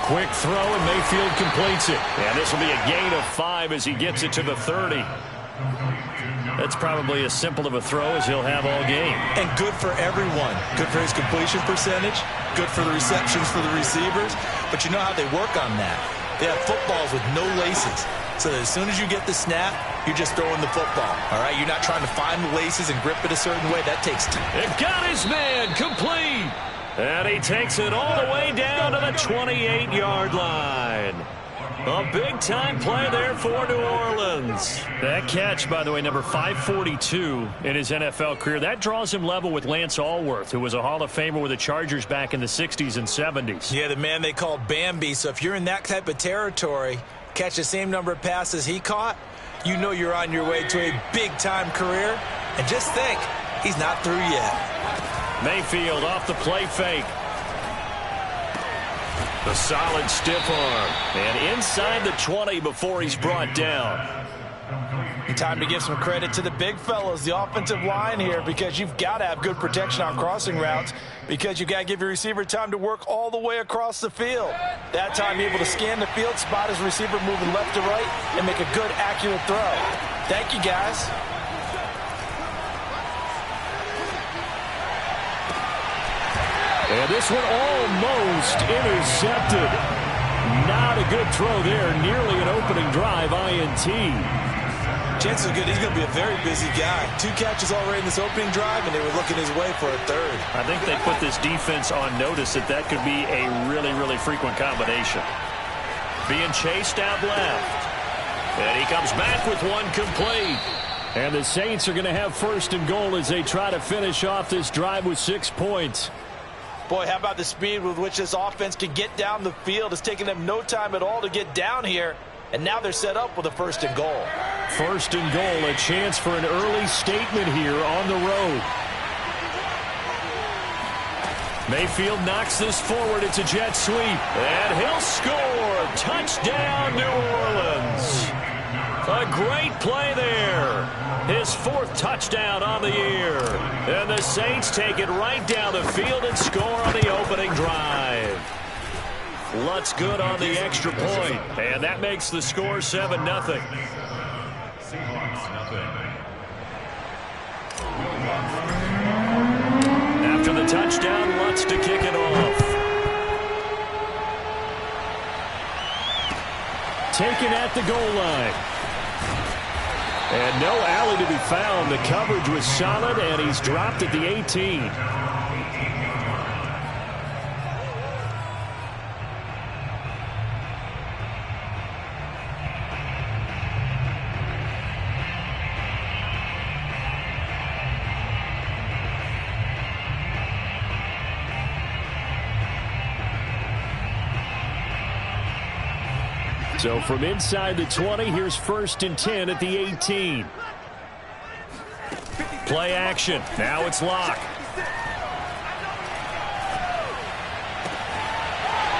Quick throw, and Mayfield completes it. And this will be a gain of 5 as he gets it to the 30. That's probably as simple of a throw as he'll have all game. And good for everyone. Good for his completion percentage. Good for the receptions for the receivers. But you know how they work on that. They have footballs with no laces. So that as soon as you get the snap, you're just throwing the football. All right? You're not trying to find the laces and grip it a certain way. That takes time. It got his man complete. And he takes it all the way down to the 28-yard line. A big-time play there for New Orleans. That catch, by the way, number 542 in his NFL career. That draws him level with Lance Allworth, who was a Hall of Famer with the Chargers back in the 60s and 70s. Yeah, the man they called Bambi. So if you're in that type of territory, catch the same number of passes he caught, you know you're on your way to a big-time career. And just think, he's not through yet. Mayfield off the play fake. The solid stiff arm. And inside the 20 before he's brought down. Time to give some credit to the big fellows, the offensive line here, because you've got to have good protection on crossing routes, because you've got to give your receiver time to work all the way across the field. That time, able to scan the field, spot his receiver moving left to right, and make a good, accurate throw. Thank you, guys. And this one almost intercepted. Not a good throw there. Nearly an opening drive, INT. Chances are good he's going to be a very busy guy. 2 catches already in this opening drive, and they were looking his way for a third. I think they put this defense on notice that could be a really, really frequent combination. Being chased out left. And he comes back with one complete. And the Saints are going to have first and goal as they try to finish off this drive with 6 points. Boy, how about the speed with which this offense can get down the field? It's taken them no time at all to get down here. And now they're set up with a first and goal. First and goal, a chance for an early statement here on the road. Mayfield knocks this forward. It's a jet sweep. And he'll score. Touchdown, New Orleans. A great play there. His 4th touchdown on the year. And the Saints take it right down the field and score on the opening drive. Lutz good on the extra point. And that makes the score 7-0. After the touchdown, Lutz to kick it off. Taken at the goal line. And no alley to be found. The coverage was solid, and he's dropped at the 18. So from inside the 20, here's 1st and 10 at the 18. Play action. Now it's Locke.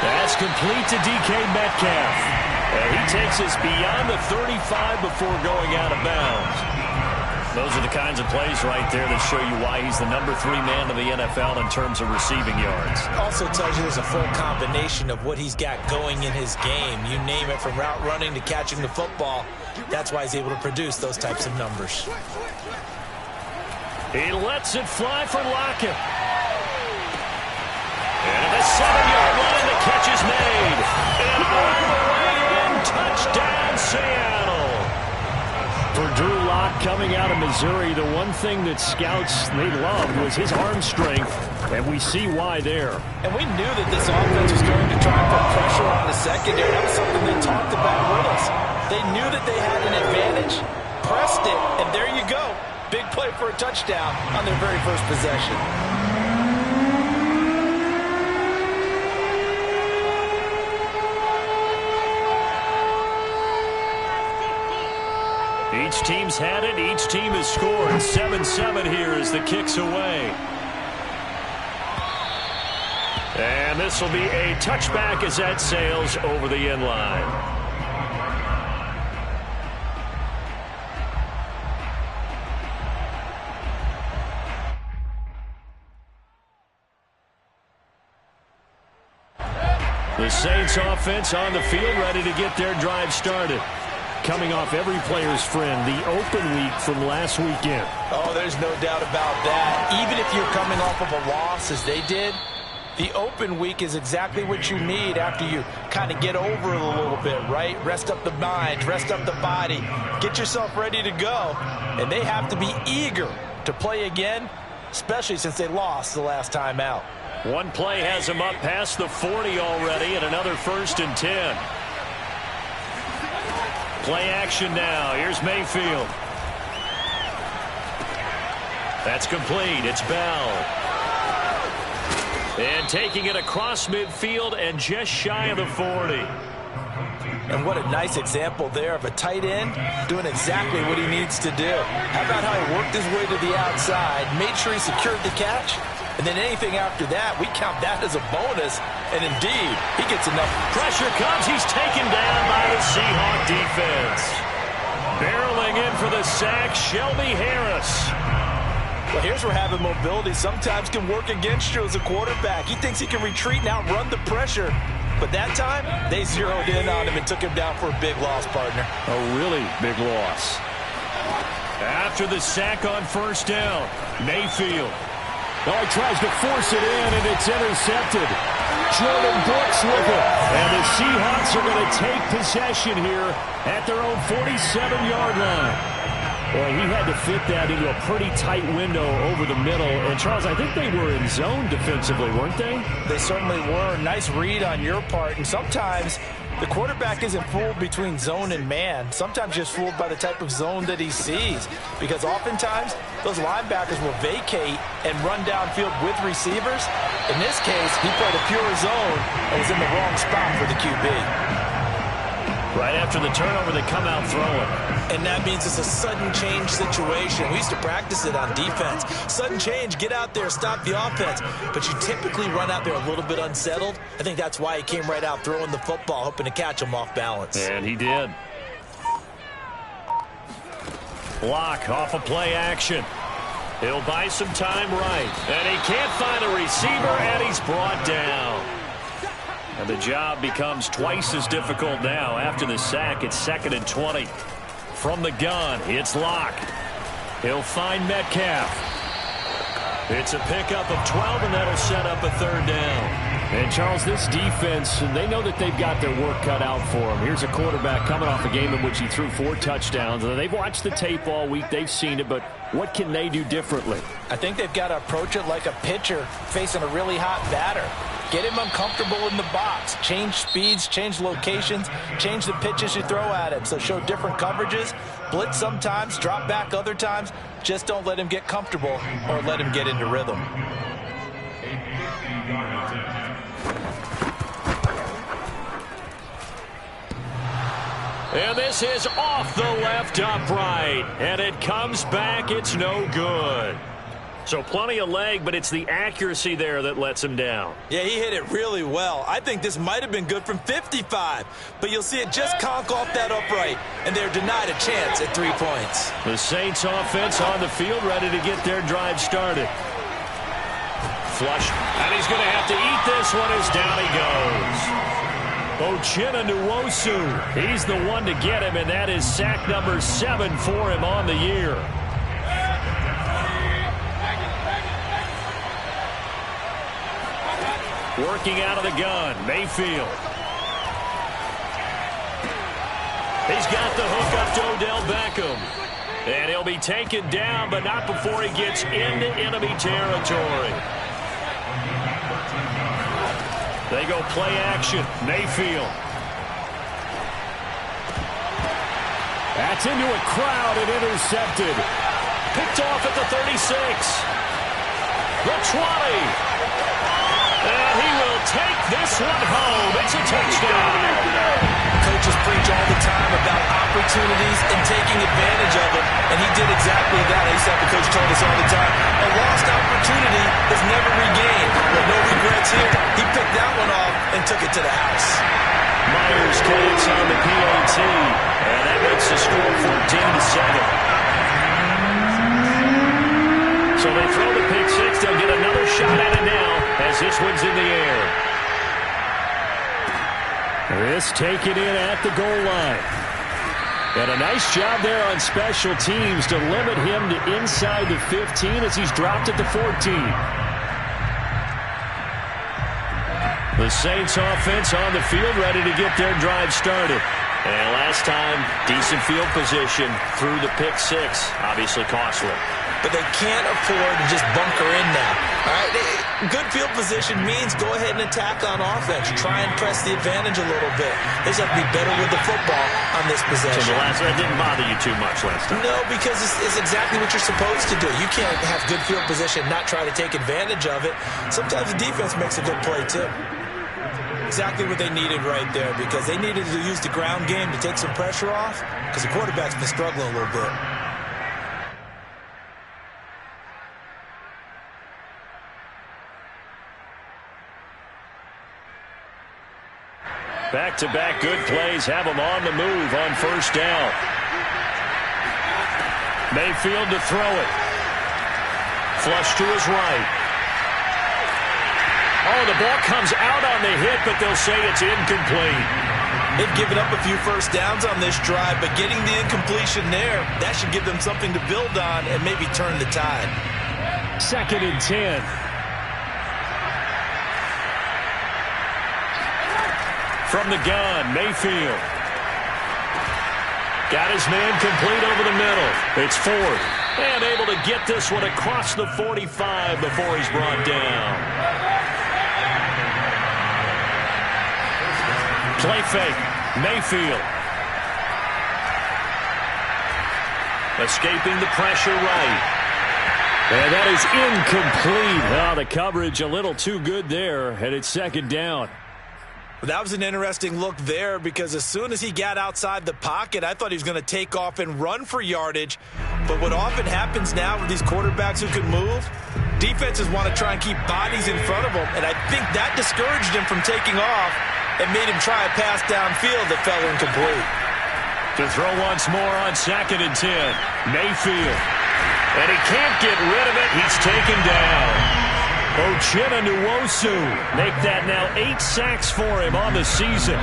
That's complete to DK Metcalf. And he takes us beyond the 35 before going out of bounds. Those are the kinds of plays right there that show you why he's the number 3 man of the NFL in terms of receiving yards. Also tells you there's a full combination of what he's got going in his game. You name it, from route running to catching the football. That's why he's able to produce those types of numbers. He lets it fly for Lockett. And the 7-yard line, the catch is made. And all the way in, touchdown Seattle. For Drew Lock coming out of Missouri, the one thing that scouts they loved was his arm strength, and we see why there. And we knew that this offense was going to try and put pressure on the secondary. That was something they talked about with us. They knew that they had an advantage, pressed it, and there you go. Big play for a touchdown on their very first possession. Each team's had it. Each team has scored. 7-7 here as the kick's away. And this will be a touchback as that sails over the end line. The Saints offense on the field, ready to get their drive started. Coming off every player's friend, the open week from last weekend. Oh, there's no doubt about that. Even if you're coming off of a loss as they did, the open week is exactly what you need after you kind of get over it a little bit, right? Rest up the mind, rest up the body, get yourself ready to go. And they have to be eager to play again, especially since they lost the last time out. One play has them up past the 40 already, and another 1st and 10. Play action now. Here's Mayfield. That's complete. It's Bell. And taking it across midfield and just shy of the 40. And what a nice example there of a tight end doing exactly what he needs to do. How about how he worked his way to the outside, made sure he secured the catch, and then anything after that, we count that as a bonus. And indeed, he gets enough. Pressure comes. He's taken down by the Seahawk defense. Barreling in for the sack, Shelby Harris. Well, here's where having mobility sometimes can work against you as a quarterback. He thinks he can retreat and outrun the pressure. But that time, they zeroed in on him and took him down for a big loss, partner. A really big loss. After the sack on 1st down, Mayfield. Oh, he tries to force it in, and it's intercepted. Jordan Brooks with it. And the Seahawks are going to take possession here at their own 47-yard line. Boy, he had to fit that into a pretty tight window over the middle. And, Charles, I think they were in zone defensively, weren't they? They certainly were. Nice read on your part. And sometimes the quarterback isn't fooled between zone and man. Sometimes just fooled by the type of zone that he sees. Because oftentimes, those linebackers will vacate and run downfield with receivers. In this case, he played a pure zone and was in the wrong spot for the QB. Right after the turnover, they come out throwing. And that means it's a sudden change situation. We used to practice it on defense. Sudden change, get out there, stop the offense. But you typically run out there a little bit unsettled. I think that's why he came right out throwing the football, hoping to catch him off balance. And he did. Block off a play action. He'll buy some time right. And he can't find a receiver, and he's brought down. And the job becomes twice as difficult now. After the sack, it's 2nd and 20. From the gun, it's Locke. He'll find Metcalf. It's a pickup of 12, and that'll set up a 3rd down. And, Charles, this defense, they know that they've got their work cut out for them. Here's a quarterback coming off a game in which he threw 4 touchdowns. They've watched the tape all week. They've seen it, but what can they do differently? I think they've got to approach it like a pitcher facing a really hot batter. Get him uncomfortable in the box. Change speeds, change locations, change the pitches you throw at him. So show different coverages, blitz sometimes, drop back other times. Just don't let him get comfortable or let him get into rhythm. And this is off the left upright. And it comes back. It's no good. So plenty of leg, but it's the accuracy there that lets him down. Yeah, he hit it really well. I think this might have been good from 55. But you'll see it just conk off that upright. And they're denied a chance at 3 points. The Saints offense on the field, ready to get their drive started. Flush. And he's going to have to eat this one as down he goes. Uchenna Nwosu. He's the one to get him, and that is sack number 7 for him on the year. Working out of the gun, Mayfield. He's got the hook up to Odell Beckham. And he'll be taken down, but not before he gets into enemy territory. They go play action, Mayfield. That's into a crowd and intercepted. Picked off at the 36. The 20. And he will take this one home. It's a touchdown. Coaches preach all the time about opportunities and taking advantage of them, and he did exactly that. I used to have the coach told us all the time, a lost opportunity is never regained. But no regrets here. He picked that one off and took it to the house. Myers connects on the PAT, and that makes the score 14-7. So they throw the pick six. They'll get another shot at it now as this one's in the air. This taken in at the goal line. And a nice job there on special teams to limit him to inside the 15 as he's dropped at the 14. The Saints offense on the field ready to get their drive started. And last time, decent field position through the pick six. Obviously costly. But they can't afford to just bunker in now. All right, good field position means go ahead and attack on offense. Try and press the advantage a little bit. They just have to be better with the football on this possession. So that didn't bother you too much last time? No, because it's exactly what you're supposed to do. You can't have good field position and not try to take advantage of it. Sometimes the defense makes a good play, too. Exactly what they needed right there, because they needed to use the ground game to take some pressure off, because the quarterback's been struggling a little bit. Back-to-back good plays have them on the move on first down. Mayfield to throw it. Flush to his right. Oh, the ball comes out on the hit, but they'll say it's incomplete. They've given up a few first downs on this drive, but getting the incompletion there, that should give them something to build on and maybe turn the tide. 2nd and 10. From the gun, Mayfield. Got his man complete over the middle. It's 4th. And able to get this one across the 45 before he's brought down. Play fake. Mayfield. Escaping the pressure right. And that is incomplete. Oh, the coverage a little too good there. And it's 2nd down. That was an interesting look there, because as soon as he got outside the pocket, I thought he was going to take off and run for yardage. But what often happens now with these quarterbacks who can move, defenses want to try and keep bodies in front of them. And I think that discouraged him from taking off and made him try a pass downfield that fell incomplete. To throw once more on 2nd and 10. Mayfield. And he can't get rid of it. He's taken down. Uchenna Nwosu make that now 8 sacks for him on the season.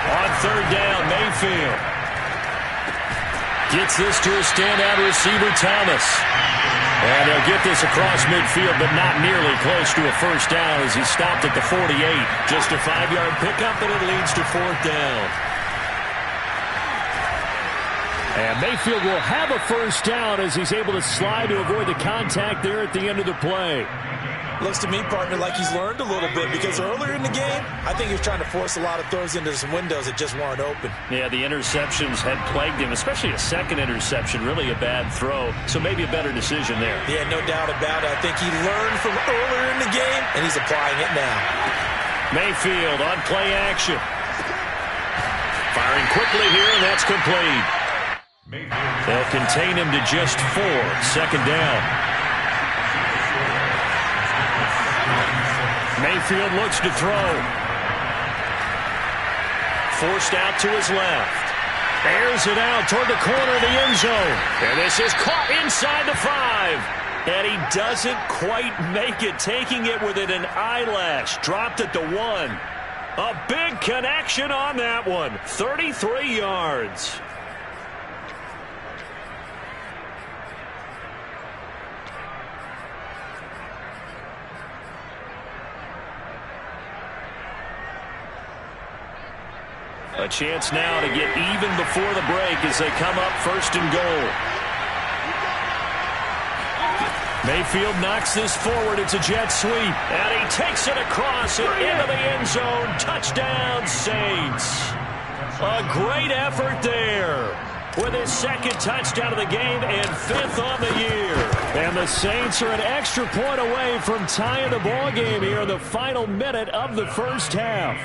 On 3rd down, Mayfield gets this to a standout receiver, Thomas. And they'll get this across midfield, but not nearly close to a first down as he stopped at the 48. Just a 5-yard pickup, and it leads to 4th down. And Mayfield will have a first down as he's able to slide to avoid the contact there at the end of the play. Looks to me, partner, like he's learned a little bit, because earlier in the game, I think he was trying to force a lot of throws into some windows that just weren't open. Yeah, the interceptions had plagued him, especially a second interception, really a bad throw. So maybe a better decision there. Yeah, no doubt about it. I think he learned from earlier in the game, and he's applying it now. Mayfield on play action. Firing quickly here, and that's complete. They'll contain him to just 4. 2nd down. Mayfield looks to throw. Forced out to his left. Airs it out toward the corner of the end zone. And this is caught inside the 5. And he doesn't quite make it, taking it within an eyelash. Dropped at the 1. A big connection on that one. 33 yards. A chance now to get even before the break as they come up 1st and goal. Mayfield knocks this forward. It's a jet sweep. And he takes it across and into the end zone. Touchdown, Saints. A great effort there with his 2nd touchdown of the game and 5th on the year. And the Saints are an extra point away from tying the ball game here in the final minute of the first half.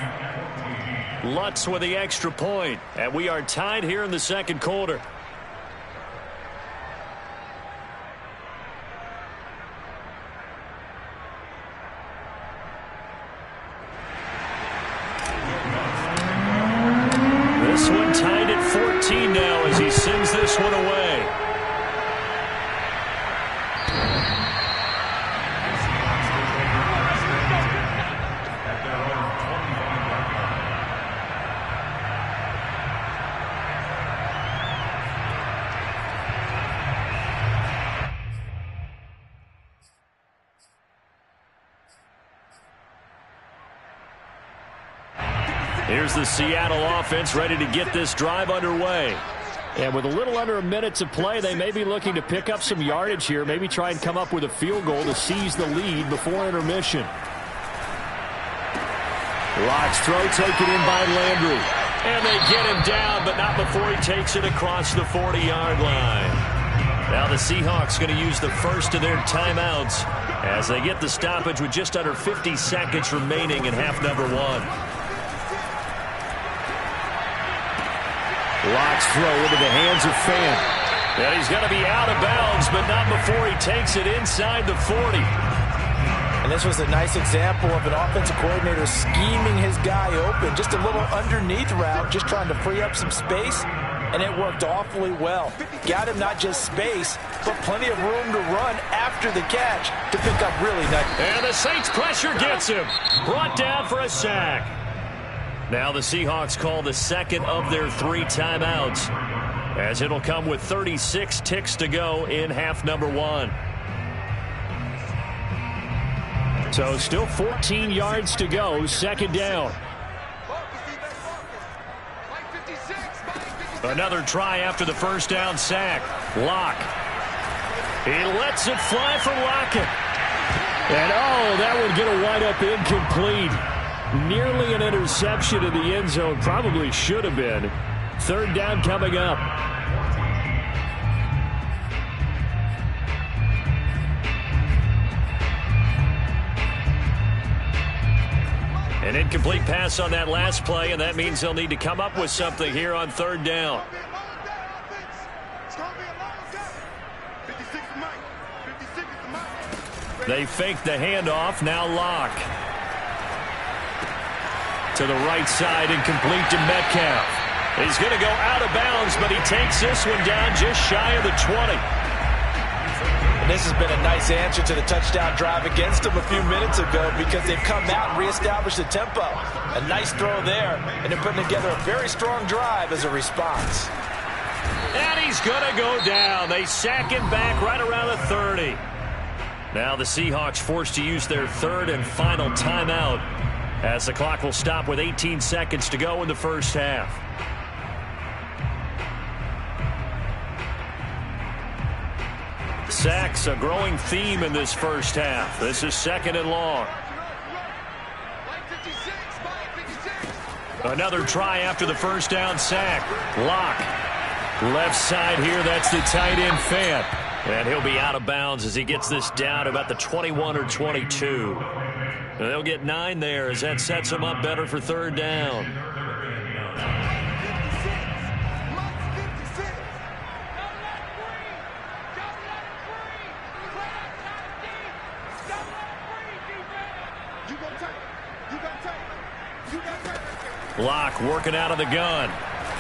Lutz with the extra point, and we are tied here in the 2nd quarter. This one tied at 14 now as he sends this one away. Here's the Seattle offense ready to get this drive underway. And with a little under a minute to play, they may be looking to pick up some yardage here, maybe try and come up with a field goal to seize the lead before intermission. Locke's throw taken in by Landry. And they get him down, but not before he takes it across the 40-yard line. Now the Seahawks going to use the first of their timeouts as they get the stoppage with just under 50 seconds remaining in half number 1. Locke's throw into the hands of Fant. And he's going to be out of bounds, but not before he takes it inside the 40. And this was a nice example of an offensive coordinator scheming his guy open. Just a little underneath route, just trying to free up some space. And it worked awfully well. Got him not just space, but plenty of room to run after the catch to pick up really nice. And the Saints pressure gets him. Brought down for a sack. Now the Seahawks call the second of their 3 timeouts, as it'll come with 36 ticks to go in half number 1. So still 14 yards to go, second down. Another try after the first down sack. Locke. He lets it fly for Lockett. And that would get a wide-up incomplete. Nearly an interception in the end zone. Probably should have been. Third down coming up. An incomplete pass on that last play, and that means they'll need to come up with something here on third down. They fake the handoff. Now Locke. To the right side, incomplete to Metcalf. He's going to go out of bounds, but he takes this one down just shy of the 20. And this has been a nice answer to the touchdown drive against them a few minutes ago, because they've come out and reestablished the tempo. A nice throw there, and they're putting together a very strong drive as a response. And he's going to go down. They sack him back right around the 30. Now the Seahawks forced to use their third and final timeout, as the clock will stop with 18 seconds to go in the first half. Sacks, a growing theme in this first half. This is second and long. Another try after the first down sack. Locke. Left side here, that's the tight end Fant. And he'll be out of bounds as he gets this down about the 21 or 22. They'll get 9 there as that sets them up better for third down. Locke working out of the gun.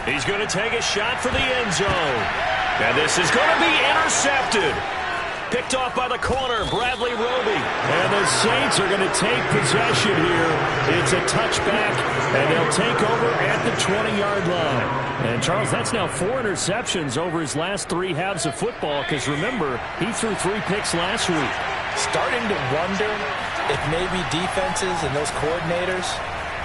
He's going to take a shot for the end zone. And this is going to be intercepted. Picked off by the corner, Bradley Roby. And the Saints are going to take possession here. It's a touchback, and they'll take over at the 20-yard line. And, Charles, that's now 4 interceptions over his last 3 halves of football, because, remember, he threw 3 picks last week. Starting to wonder if maybe defenses and those coordinators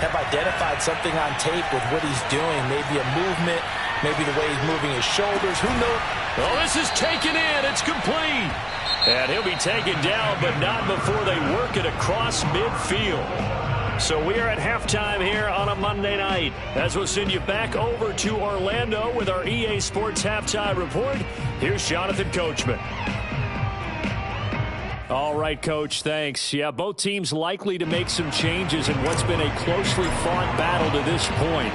have identified something on tape with what he's doing. Maybe a movement, maybe the way he's moving his shoulders. Who knows? Oh, this is taken in. It's complete. And he'll be taken down, but not before they work it across midfield. So we are at halftime here on a Monday night, as we'll send you back over to Orlando with our EA Sports Halftime Report. Here's Jonathan Coachman. All right, Coach, thanks. Yeah, both teams likely to make some changes in what's been a closely fought battle to this point.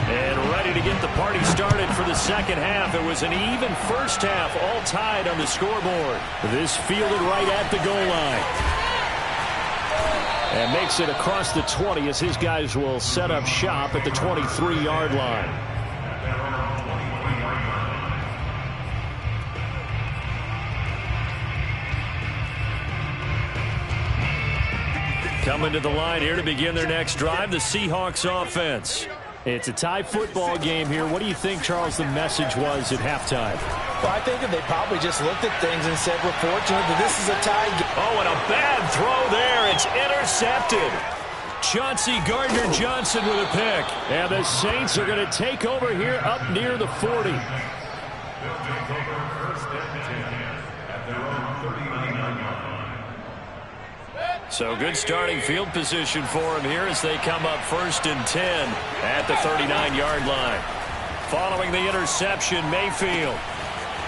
And ready to get the party started for the second half. It was an even first half, all tied on the scoreboard. This fielded right at the goal line. And makes it across the 20 as his guys will set up shop at the 23-yard line. Coming to the line here to begin their next drive, the Seahawks offense. It's a tie football game here. What do you think, Charles, the message was at halftime? Well, I think that they probably just looked at things and said, we're fortunate that this is a tie game. Oh, and a bad throw there. It's intercepted. Chauncey Gardner-Johnson with a pick. And the Saints are going to take over here up near the 40. So good starting field position for him here as they come up 1st and 10 at the 39-yard line. Following the interception, Mayfield.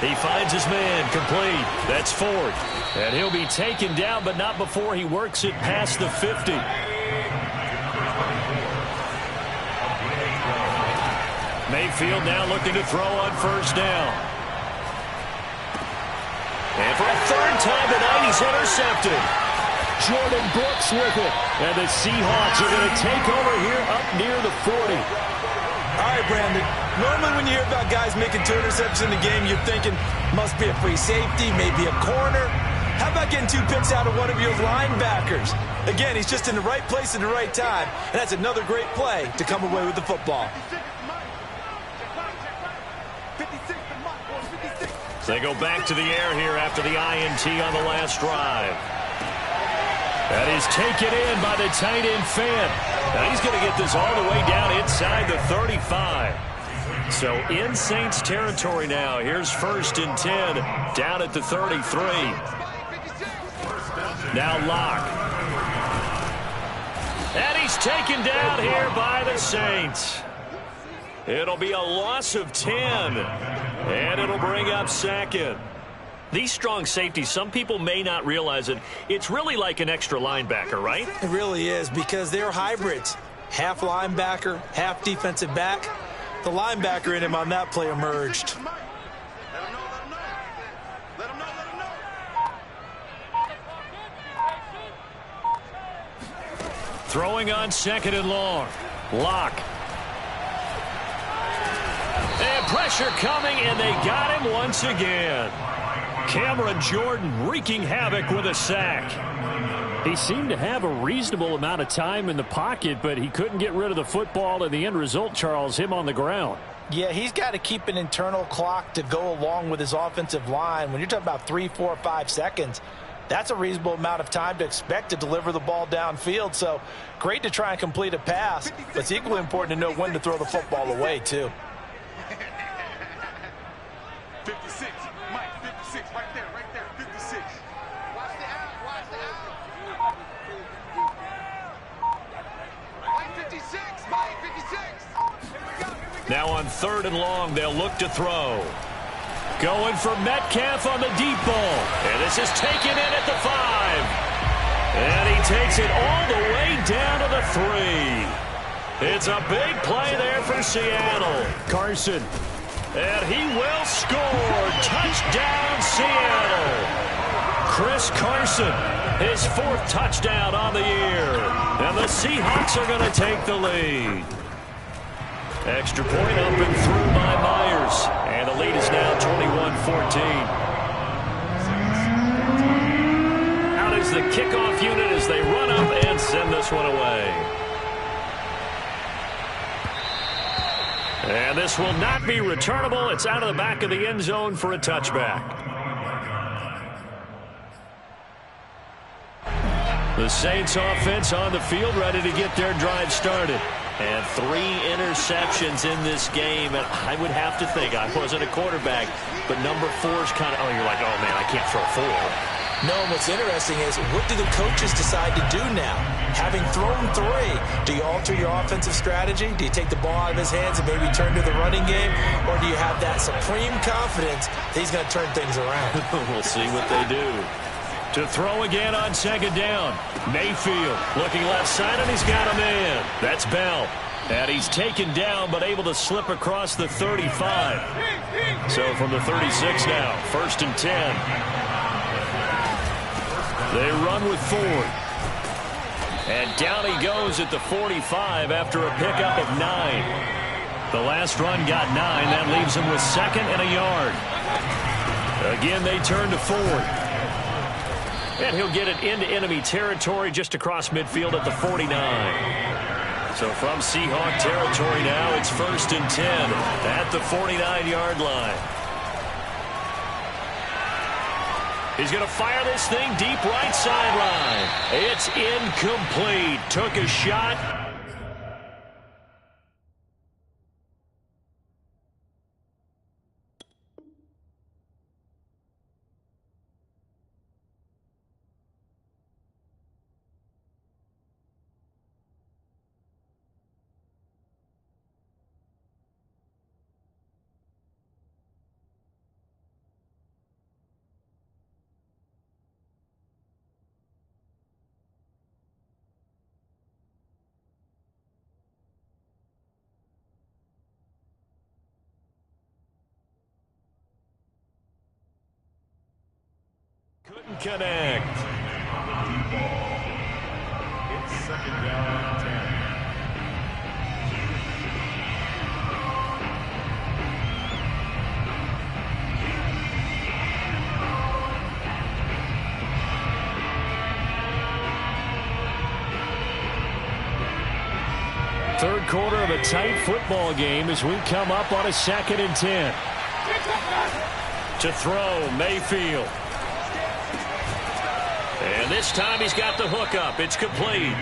He finds his man complete. That's Ford. And he'll be taken down, but not before he works it past the 50. Mayfield now looking to throw on 1st down. And for a 3rd time tonight, he's intercepted. Jordan Brooks with it. And the Seahawks are going to take over here up near the 40. All right, Brandon. Normally when you hear about guys making 2 interceptions in the game, you're thinking must be a free safety, maybe a corner. How about getting 2 picks out of one of your linebackers? Again, he's just in the right place at the right time, and that's another great play to come away with the football. They go back to the air here after the INT on the last drive. That is taken in by the tight end Fant. Now he's going to get this all the way down inside the 35. So in Saints territory now. Here's 1st and 10 down at the 33. Now Locke. And he's taken down here by the Saints. It'll be a loss of 10. And it'll bring up 2nd. These strong safeties, some people may not realize it. It's really like an extra linebacker, right? It really is, because they're hybrids. Half linebacker, half defensive back. The linebacker in him on that play emerged. Throwing on 2nd and long. Locke. And pressure coming, and they got him once again. Cameron Jordan wreaking havoc with a sack. He seemed to have a reasonable amount of time in the pocket, but he couldn't get rid of the football, and the end result, Charles, him on the ground. Yeah, he's got to keep an internal clock to go along with his offensive line. When you're talking about 3, 4, 5 seconds, that's a reasonable amount of time to expect to deliver the ball downfield. So great to try and complete a pass, but it's equally important to know when to throw the football away, too. 56, Mike, 56, right there, 56. Watch the out, watch the out. Mike, 56, Mike, 56. Here we go. Now on 3rd and long, they'll look to throw. Going for Metcalf on the deep ball. And this is taken in at the 5. And he takes it all the way down to the 3. It's a big play there for Seattle. Carson. And he will score. Touchdown, Seattle. Chris Carson, his 4th touchdown on the year. And the Seahawks are going to take the lead. Extra point up and through by Myers. And the lead is now 21-14. Out is the kickoff unit as they run up and send this one away. And this will not be returnable. It's out of the back of the end zone for a touchback. The Saints offense on the field ready to get their drive started. And 3 interceptions in this game. And I would have to think, I wasn't a quarterback, but number 4's kind of, you're like, oh, man, I can't throw 4. No, and what's interesting is, what do the coaches decide to do now? Having thrown 3, do you alter your offensive strategy? Do you take the ball out of his hands and maybe turn to the running game? Or do you have that supreme confidence that he's going to turn things around? We'll see what they do. To throw again on 2nd down. Mayfield looking left side, and he's got a man. That's Bell. And he's taken down, but able to slip across the 35. So from the 36 now, 1st and 10. They run with Ford. And down he goes at the 45 after a pickup of 9. The last run got 9. That leaves him with 2nd and a yard. Again, they turn to Ford. And he'll get it into enemy territory just across midfield at the 49. So from Seahawk territory now, it's 1st and 10 at the 49-yard line. He's going to fire this thing deep right sideline. It's incomplete. Took a shot. Couldn't connect. It's second down and 10. Third quarter of a tight football game as we come up on a 2nd and 10. To throw, Mayfield. And this time he's got the hook up. It's complete.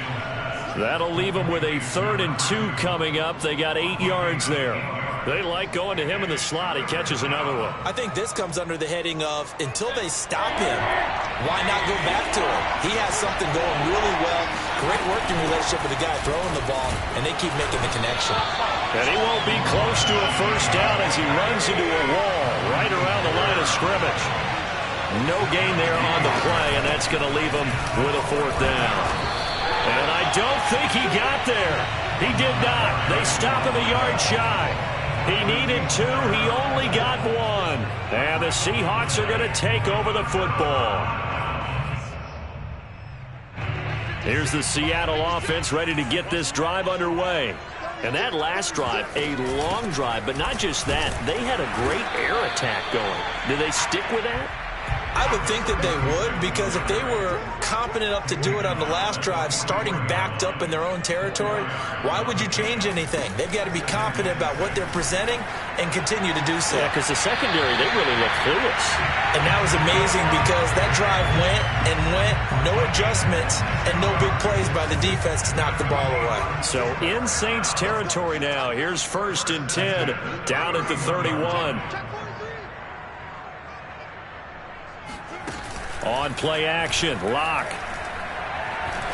That'll leave him with a 3rd and 2 coming up. They got 8 yards there. They like going to him in the slot. He catches another one. I think this comes under the heading of until they stop him, why not go back to him? He has something going really well. Great working relationship with the guy throwing the ball, and they keep making the connection. And he won't be close to a first down as he runs into a wall right around the line of scrimmage. No gain there on the play, and that's going to leave him with a 4th down. And I don't think he got there. He did not. They stop him a yard shy. He needed 2. He only got 1. And the Seahawks are going to take over the football. Here's the Seattle offense ready to get this drive underway. And that last drive, a long drive, but not just that. They had a great air attack going. Do they stick with that? I would think that they would, because if they were competent enough to do it on the last drive, starting backed up in their own territory, why would you change anything? They've got to be confident about what they're presenting and continue to do so. Yeah, because the secondary, they really look clueless. And that was amazing because that drive went and went, no adjustments, and no big plays by the defense to knock the ball away. So in Saints territory now. Here's 1st and 10, down at the 31. On play action, Locke.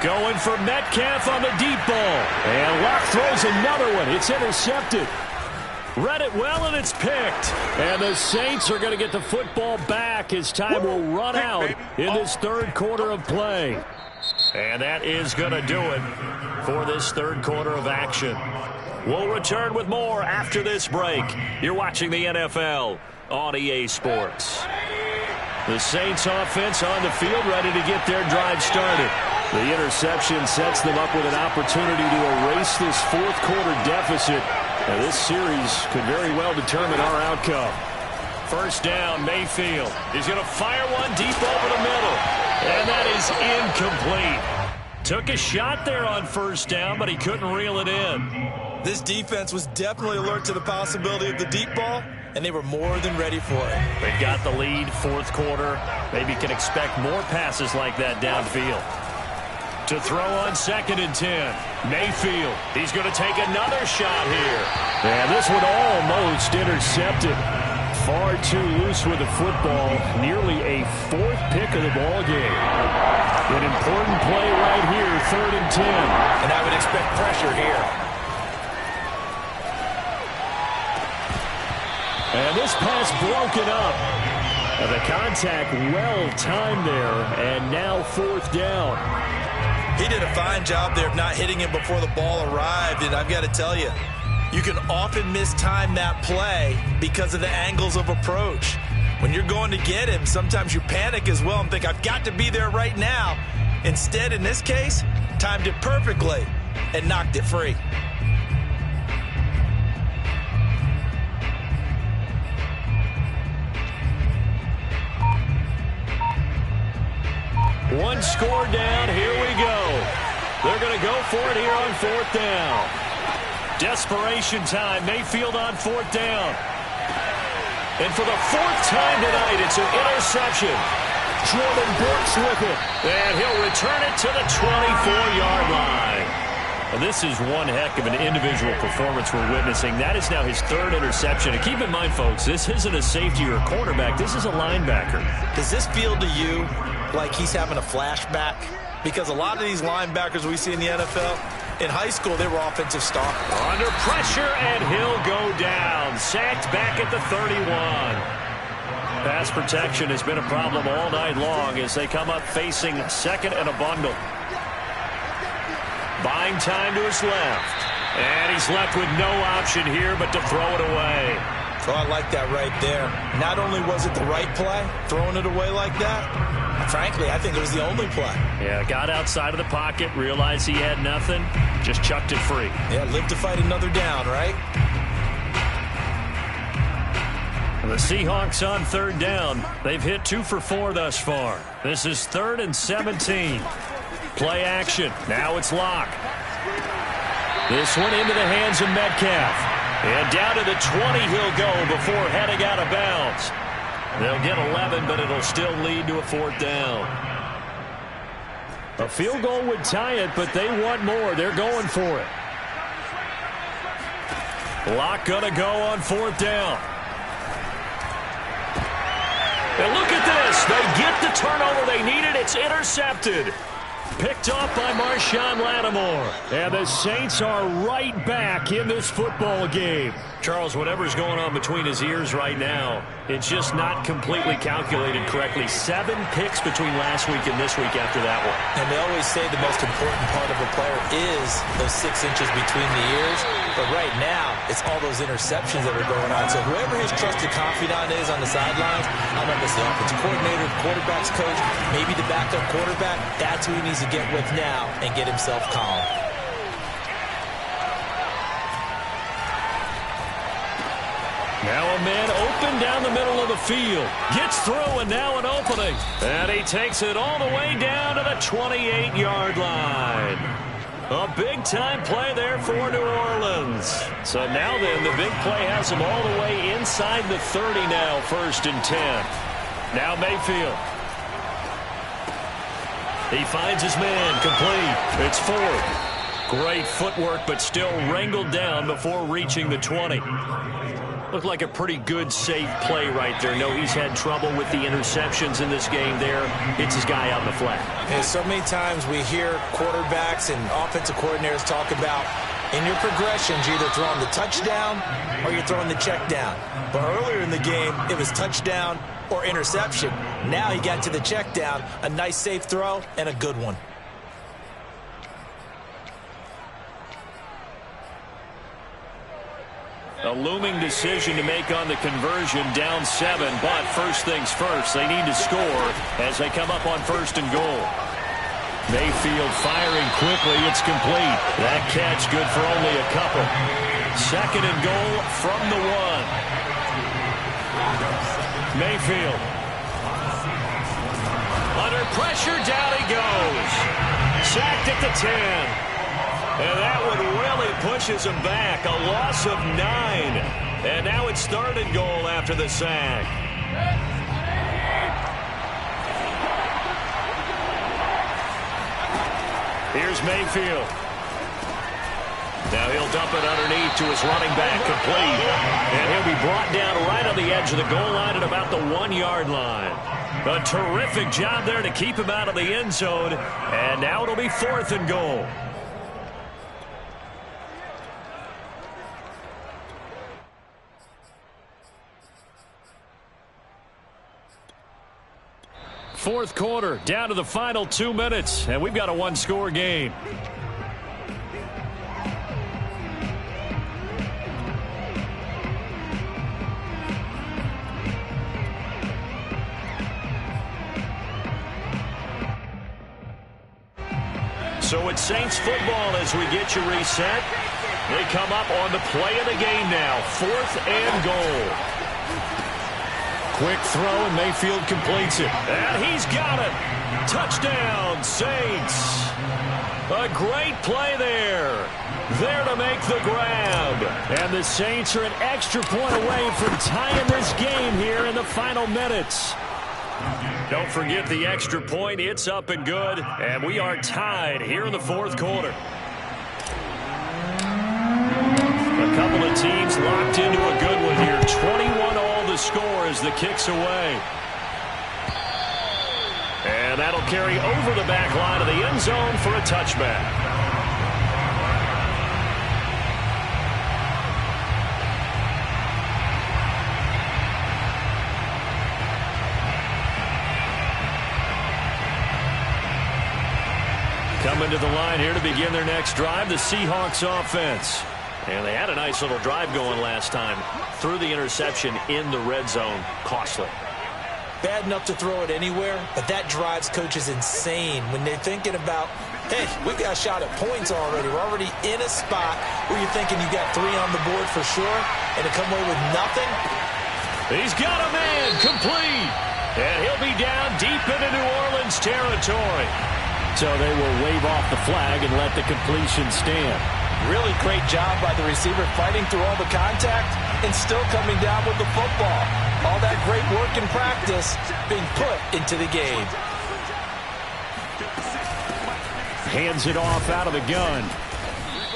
Going for Metcalf on the deep ball. And Locke throws another one. It's intercepted. Read it well, and it's picked. And the Saints are going to get the football back as time will run out in this 3rd quarter of play. And that is going to do it for this 3rd quarter of action. We'll return with more after this break. You're watching the NFL on EA Sports. The Saints offense on the field ready to get their drive started. The interception sets them up with an opportunity to erase this 4th quarter deficit. And this series could very well determine our outcome. 1st down, Mayfield. He's going to fire one deep over the middle. And that is incomplete. Took a shot there on 1st down, but he couldn't reel it in. This defense was definitely alert to the possibility of the deep ball, and they were more than ready for it. They've got the lead, 4th quarter. Maybe can expect more passes like that downfield. To throw on 2nd and 10. Mayfield. He's going to take another shot here. And this one almost intercepted. Far too loose with the football. Nearly a 4th pick of the ball game. An important play right here, 3rd and 10. And I would expect pressure here. And this pass broken up. And the contact well timed there. And now 4th down. He did a fine job there of not hitting him before the ball arrived. And I've got to tell you, you can often mistime that play because of the angles of approach. When you're going to get him, sometimes you panic as well and think, I've got to be there right now. Instead, in this case, timed it perfectly and knocked it free. One score down, here we go. They're going to go for it here on 4th down. Desperation time, Mayfield on 4th down. And for the 4th time tonight, it's an interception. Jordan Brooks with it. And he'll return it to the 24-yard line. Well, this is one heck of an individual performance we're witnessing. That is now his third interception. And keep in mind, folks, this isn't a safety or a cornerback. This is a linebacker. Does this feel to you like he's having a flashback? Because a lot of these linebackers we see in the NFL, in high school, they were offensive stoppers. Under pressure, and he'll go down. Sacked back at the 31. Pass protection has been a problem all night long as they come up facing second and a bundle. Buying time to his left. And he's left with no option here but to throw it away. So I like that right there. Not only was it the right play, throwing it away like that, frankly, I think it was the only play. Yeah, got outside of the pocket, realized he had nothing, just chucked it free. Yeah, live to fight another down, right? The Seahawks on third down. They've hit 2 for 4 thus far. This is 3rd and 17. Play action. Now it's Locke. This one into the hands of Metcalf. And down to the 20 he'll go before heading out of bounds. They'll get 11, but it'll still lead to a 4th down. A field goal would tie it, but they want more. They're going for it. Locke gonna go on 4th down. And look at this. They get the turnover they needed. It's intercepted. Picked off by Marshawn Lattimore. And the Saints are right back in this football game. Charles, whatever's going on between his ears right now, it's just not completely calculated correctly. 7 picks between last week and this week after that one. And they always say the most important part of a player is those 6 inches between the ears. But right now, it's all those interceptions that are going on. So whoever his trusted confidant is on the sidelines, I don't know if it's the offensive coordinator, the quarterback's coach, maybe the backup quarterback, that's who he needs to get with now and get himself calm. Now a man open down the middle of the field. Gets through and now an opening. And he takes it all the way down to the 28-yard line. A big-time play there for New Orleans. So now then, the big play has him all the way inside the 30 now, 1st and 10. Now Mayfield. He finds his man, complete. It's 4th. Great footwork, but still wrangled down before reaching the 20. Looked like a pretty good, safe play right there. No, he's had trouble with the interceptions in this game there. Hits his guy out in the flat. And so many times we hear quarterbacks and offensive coordinators talk about in your progressions, you're either throwing the touchdown or you're throwing the check down. But earlier in the game, it was touchdown or interception. Now he got to the check down, a nice safe throw, and a good one. A looming decision to make on the conversion, down 7, but first things first, they need to score as they come up on 1st and goal. Mayfield firing quickly, it's complete. That catch good for only a couple. 2nd and goal from the 1. Mayfield. Under pressure, down he goes. Sacked at the 10. And that one really pushes him back. A loss of 9. And now it's 3rd and goal after the sack. Here's Mayfield. Now he'll dump it underneath to his running back, complete. And he'll be brought down right on the edge of the goal line at about the 1-yard line. A terrific job there to keep him out of the end zone. And now it'll be 4th and goal. Fourth quarter, down to the final 2 minutes, and we've got a 1-score game. So it's Saints football as we get you reset. They come up on the play of the game now, 4th and goal. Quick throw, and Mayfield completes it. And he's got it. Touchdown, Saints. A great play there. There to make the grab. And the Saints are an extra point away from tying this game here in the final minutes. Don't forget the extra point. It's up and good, and we are tied here in the fourth quarter. A couple of teams locked into a good one here. 21-all the score as the kick's away. And that'll carry over the back line of the end zone for a touchback. Coming to the line here to begin their next drive, the Seahawks offense. And they had a nice little drive going last time. Threw the interception in the red zone. Costly. Bad enough to throw it anywhere, but that drives coaches insane when they're thinking about, hey, we've got a shot at points already. We're already in a spot where you're thinking you got 3 on the board for sure, and to come away with nothing. He's got a man complete. And he'll be down deep into New Orleans territory. So they will wave off the flag and let the completion stand. Really great job by the receiver fighting through all the contact and still coming down with the football. All that great work in practice being put into the game. Hands it off out of the gun.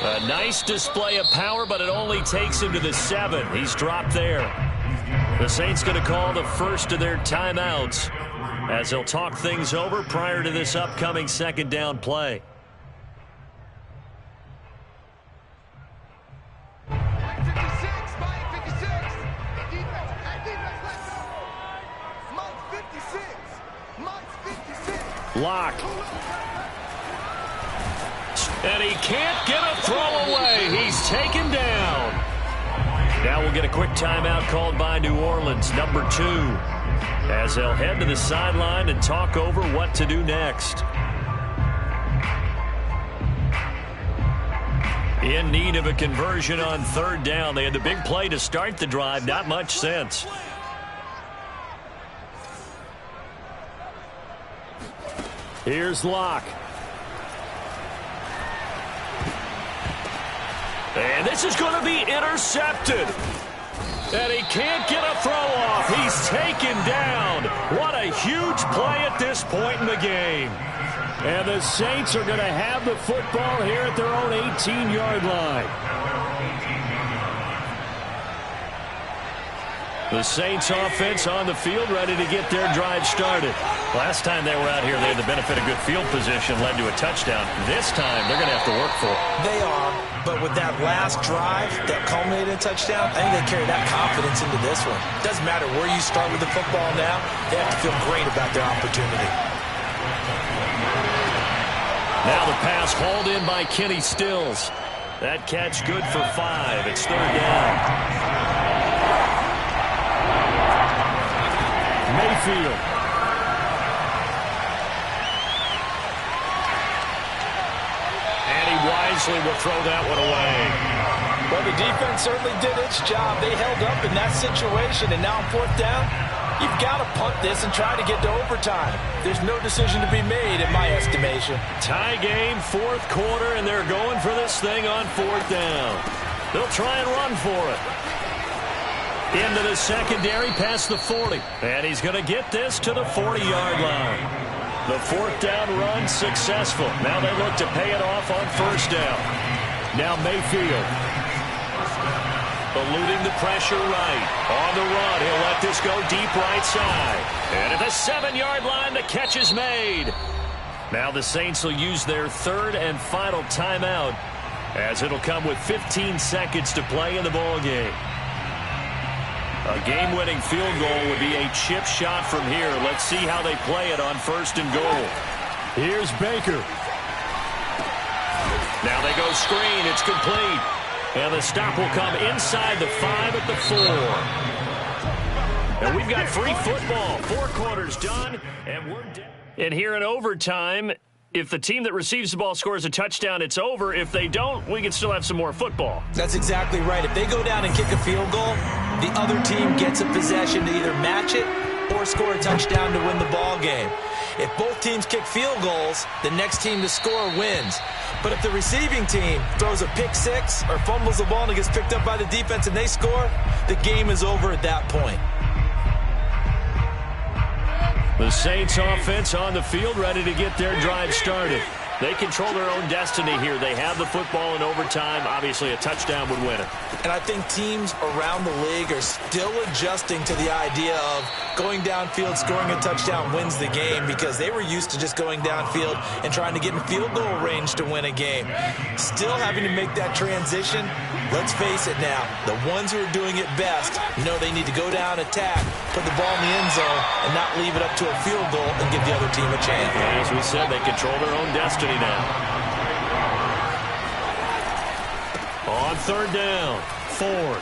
A nice display of power, but it only takes him to the 7. He's dropped there. The Saints going to call the first of their timeouts as they'll talk things over prior to this upcoming second down play. Lock. And he can't get a throw away. He's taken down. Now we'll get a quick timeout called by New Orleans, number 2, as they'll head to the sideline and talk over what to do next. In need of a conversion on 3rd down. They had the big play to start the drive. Not much sense. Here's Locke. And this is going to be intercepted. And he can't get a throw off. He's taken down. What a huge play at this point in the game. And the Saints are going to have the football here at their own 18-yard line. The Saints offense on the field, ready to get their drive started. Last time they were out here, they had the benefit of good field position, led to a touchdown. This time, they're going to have to work for it. They are, but with that last drive that culminated in a touchdown, I think they carry that confidence into this one. Doesn't matter where you start with the football now, they have to feel great about their opportunity. Now the pass hauled in by Kenny Stills. That catch good for 5. It's 3rd down. Mayfield. And he wisely will throw that one away. Well, the defense certainly did its job. They held up in that situation, and now on 4th down, you've got to punt this and try to get to overtime. There's no decision to be made, in my estimation. Tie game, 4th quarter, and they're going for this thing on 4th down. They'll try and run for it. Into the secondary, past the 40. And he's going to get this to the 40-yard line. The 4th down run successful. Now they look to pay it off on 1st down. Now Mayfield. Eluding the pressure right. On the run, he'll let this go deep right side. And at the 7-yard line, the catch is made. Now the Saints will use their 3rd and final timeout, as it'll come with 15 seconds to play in the ballgame. A game-winning field goal would be a chip shot from here. Let's see how they play it on 1st and goal. Here's Baker. Now they go screen. It's complete. And the stop will come inside the 5 at the 4. And we've got free football. 4 quarters done, and we're done. And here in overtime, if the team that receives the ball scores a touchdown, it's over. If they don't, we can still have some more football. That's exactly right. If they go down and kick a field goal, the other team gets a possession to either match it or score a touchdown to win the ball game. If both teams kick field goals, the next team to score wins. But if the receiving team throws a pick 6 or fumbles the ball and it gets picked up by the defense and they score, the game is over at that point. The Saints offense on the field, ready to get their drive started. They control their own destiny here. They have the football in overtime. Obviously, a touchdown would win it. And I think teams around the league are still adjusting to the idea of going downfield, scoring a touchdown wins the game, because they were used to just going downfield and trying to get in field goal range to win a game. Still having to make that transition. Let's face it now, the ones who are doing it best know they need to go down, attack, put the ball in the end zone, and not leave it up to a field goal and give the other team a chance. And as we said, they control their own destiny now. On third down, Ford.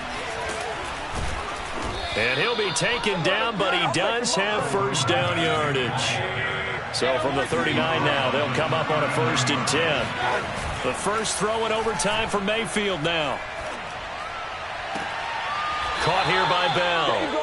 And he'll be taken down, but he does have first down yardage. So from the 39 now, they'll come up on a 1st and 10. The first throw in overtime for Mayfield now. Caught here by Bell.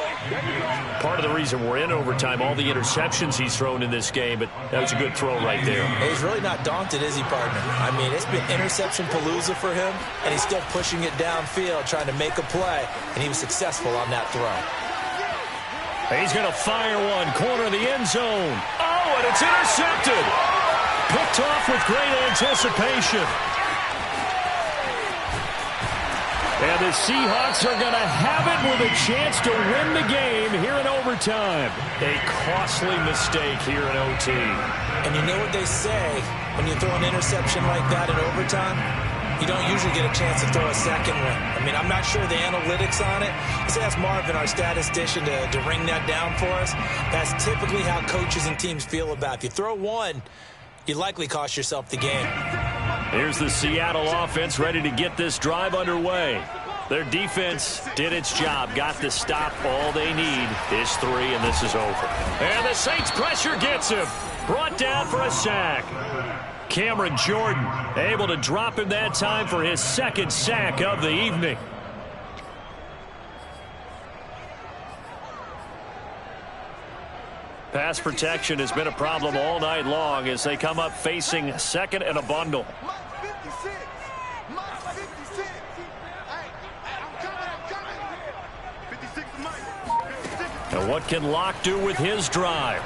Part of the reason we're in overtime, all the interceptions he's thrown in this game, but that was a good throw right there. He's really not daunted, is he, partner? I mean, it's been interception palooza for him, and he's still pushing it downfield, trying to make a play, and he was successful on that throw. He's going to fire one, corner of the end zone. Oh, and it's intercepted. Picked off with great anticipation. And the Seahawks are going to have it with a chance to win the game here in overtime. A costly mistake here in OT. And you know what they say, when you throw an interception like that in overtime, you don't usually get a chance to throw a second one. I mean, I'm not sure the analytics on it. Let's ask Marvin, our statistician, to ring that down for us. That's typically how coaches and teams feel about it. If you throw one, you likely cost yourself the game. Here's the Seattle offense ready to get this drive underway. Their defense did its job, got the stop. All they need is 3, and this is over. And the Saints pressure gets him. Brought down for a sack. Cameron Jordan able to drop him that time for his 2nd sack of the evening. Pass protection has been a problem all night long as they come up facing 2nd and a bundle. And what can Locke do with his drive?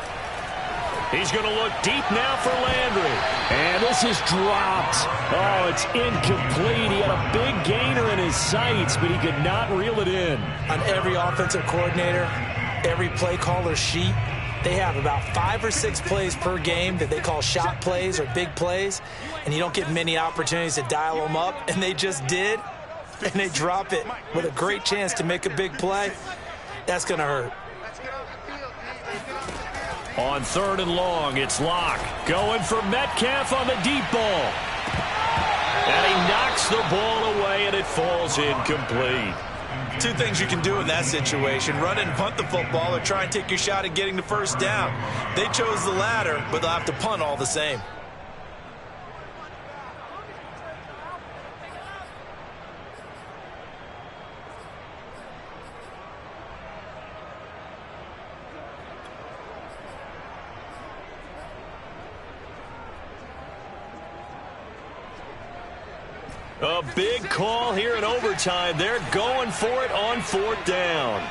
He's going to look deep now for Landry. And this is dropped. Oh, it's incomplete. He had a big gainer in his sights, but he could not reel it in. On every offensive coordinator, every play caller sheet, they have about 5 or 6 plays per game that they call shot plays or big plays, and you don't get many opportunities to dial them up, and they just did, and they drop it with a great chance to make a big play. That's going to hurt. On 3rd and long, it's Locke going for Metcalf on the deep ball. And he knocks the ball away, and it falls incomplete. 2 things you can do in that situation: run and punt the football, or try and take your shot at getting the first down. They chose the latter, but they'll have to punt all the same. A big call here in overtime. They're going for it on 4th down.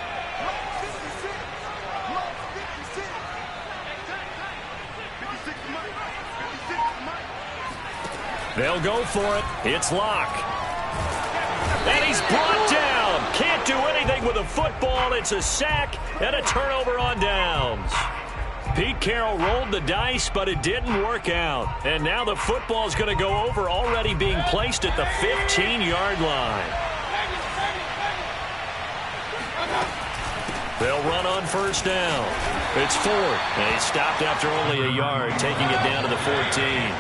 They'll go for it. It's Locke. And he's brought down. Can't do anything with a football. It's a sack and a turnover on downs. Pete Carroll rolled the dice, but it didn't work out. And now the football's going to go over, already being placed at the 15-yard line. They'll run on 1st down. It's Ford. And he stopped after only a yard, taking it down to the 14.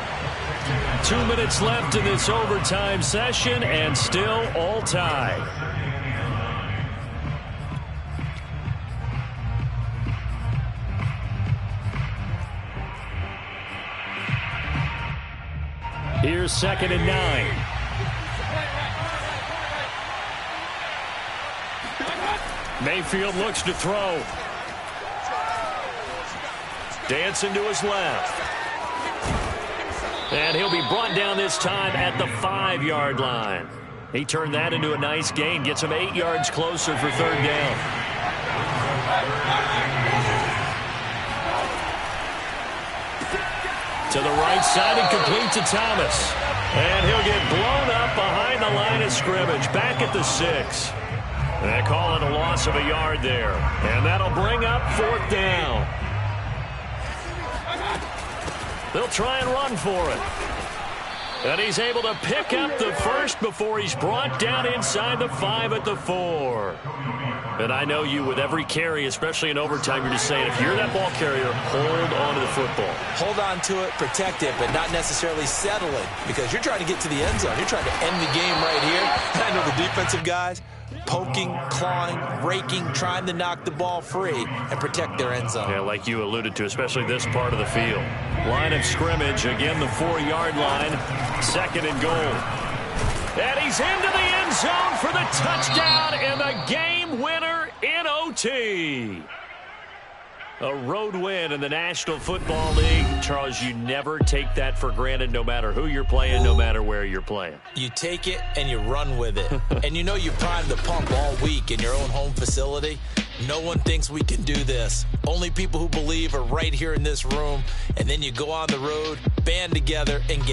2 minutes left in this overtime session, and still all tied. Here's 2nd and 9. Mayfield looks to throw. Dancing to his left. And he'll be brought down this time at the 5-yard line. He turned that into a nice gain, gets him 8 yards closer for 3rd down. To the right side and complete to Thomas. And he'll get blown up behind the line of scrimmage. Back at the 6. They call it a loss of a yard there. And that'll bring up 4th down. They'll try and run for it. And he's able to pick up the first before he's brought down inside the 5 at the 4. And I know you, with every carry, especially in overtime, you're just saying, if you're that ball carrier, hold on to the football. Hold on to it, protect it, but not necessarily settle it, because you're trying to get to the end zone. You're trying to end the game right here. And I know the defensive guys, poking, clawing, raking, trying to knock the ball free and protect their end zone. Yeah, like you alluded to, especially this part of the field. Line of scrimmage, again the 4-yard line, 2nd and goal. And he's into the end zone for the touchdown and the game winner in OT. A road win in the National Football League. Charles, you never take that for granted, no matter who you're playing, no matter where you're playing. You take it and you run with it. And you know you primed the pump all week in your own home facility. No one thinks we can do this. Only people who believe are right here in this room. And then you go on the road, band together, and get